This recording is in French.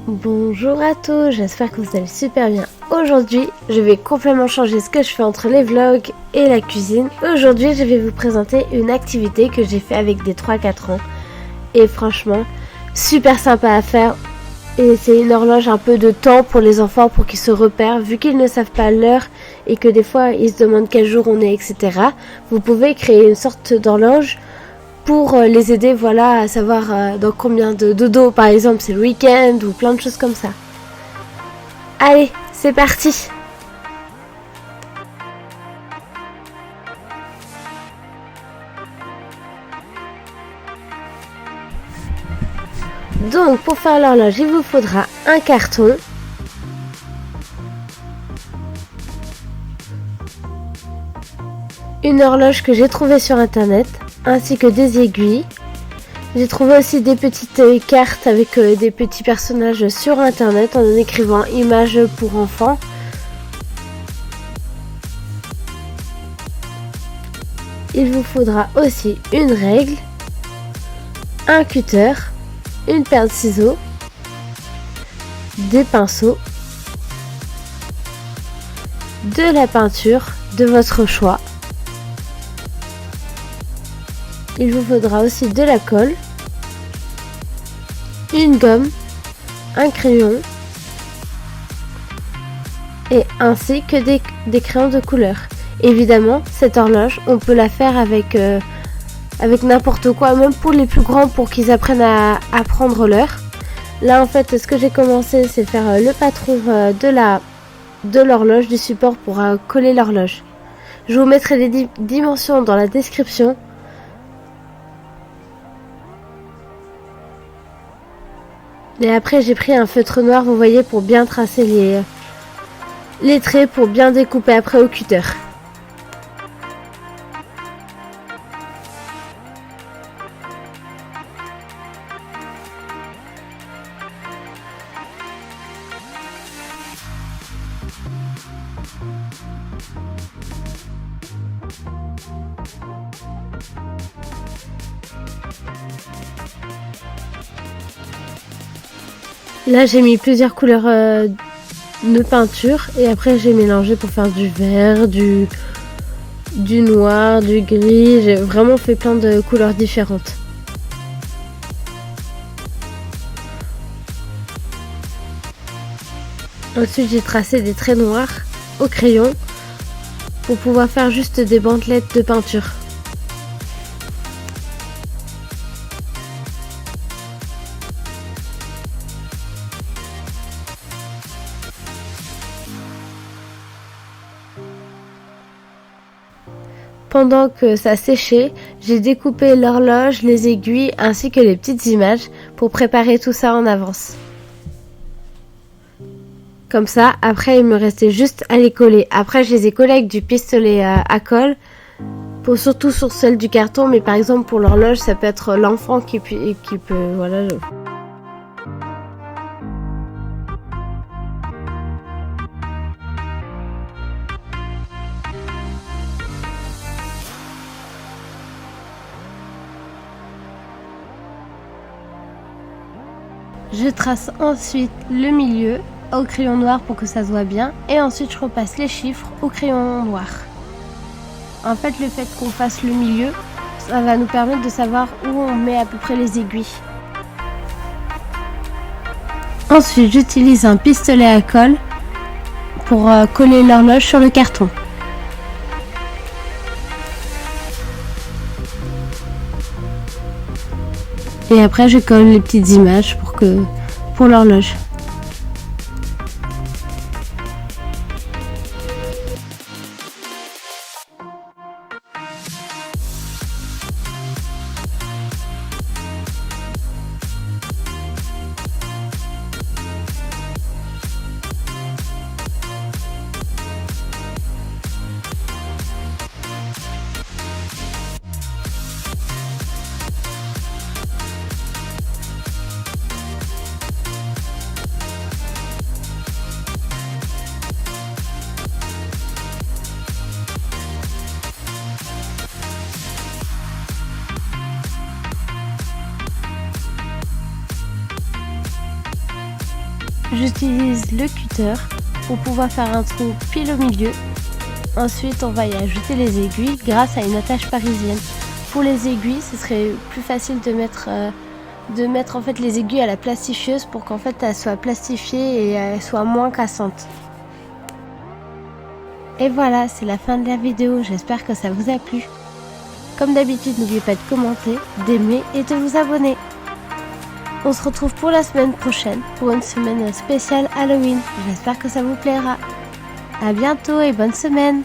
Bonjour à tous, j'espère que vous allez super bien. Aujourd'hui, je vais complètement changer ce que je fais entre les vlogs et la cuisine. Aujourd'hui, je vais vous présenter une activité que j'ai fait avec des 3-4 ans. Et franchement, super sympa à faire. Et c'est une horloge un peu de temps pour les enfants pour qu'ils se repèrent. Vu qu'ils ne savent pas l'heure et que des fois ils se demandent quel jour on est, etc. Vous pouvez créer une sorte d'horloge pour les aider, voilà, à savoir dans combien de dodo, par exemple, c'est le week-end ou plein de choses comme ça. Allez, c'est parti! Donc, pour faire l'horloge, il vous faudra un carton, une horloge que j'ai trouvée sur internet, ainsi que des aiguilles. J'ai trouvé aussi des petites cartes avec des petits personnages sur internet en écrivant images pour enfants. Il vous faudra aussi une règle, un cutter, une paire de ciseaux, des pinceaux, de la peinture de votre choix. Il vous faudra aussi de la colle, une gomme, un crayon et ainsi que des crayons de couleur. Évidemment, cette horloge, on peut la faire avec n'importe quoi, même pour les plus grands, pour qu'ils apprennent à prendre l'heure. Là, en fait, ce que j'ai commencé, c'est faire le patron de l'horloge, du support pour coller l'horloge. Je vous mettrai les dimensions dans la description. Et après, j'ai pris un feutre noir, vous voyez, pour bien tracer les traits, pour bien découper après au cutter. Là, j'ai mis plusieurs couleurs de peinture et après j'ai mélangé pour faire du vert, du noir, du gris. J'ai vraiment fait plein de couleurs différentes. Ensuite, j'ai tracé des traits noirs au crayon pour pouvoir faire juste des bandelettes de peinture. Pendant que ça séchait, j'ai découpé l'horloge, les aiguilles ainsi que les petites images pour préparer tout ça en avance. Comme ça, après il me restait juste à les coller. Après je les ai collés avec du pistolet à colle, surtout sur celle du carton, mais par exemple pour l'horloge ça peut être l'enfant qui peut voilà. Je trace ensuite le milieu au crayon noir pour que ça se voit bien et ensuite je repasse les chiffres au crayon noir. En fait, le fait qu'on fasse le milieu, ça va nous permettre de savoir où on met à peu près les aiguilles. Ensuite, j'utilise un pistolet à colle pour coller l'horloge sur le carton. Et après, je colle les petites images pour l'horloge. j'utilise le cutter pour pouvoir faire un trou pile au milieu. Ensuite, on va y ajouter les aiguilles grâce à une attache parisienne. Pour les aiguilles, ce serait plus facile de mettre en fait les aiguilles à la plastifieuse pour qu'en fait elles soient plastifiées et elles soient moins cassantes. Et voilà, c'est la fin de la vidéo, j'espère que ça vous a plu. Comme d'habitude, n'oubliez pas de commenter, d'aimer et de vous abonner. On se retrouve pour la semaine prochaine, pour une semaine spéciale Halloween. J'espère que ça vous plaira. À bientôt et bonne semaine!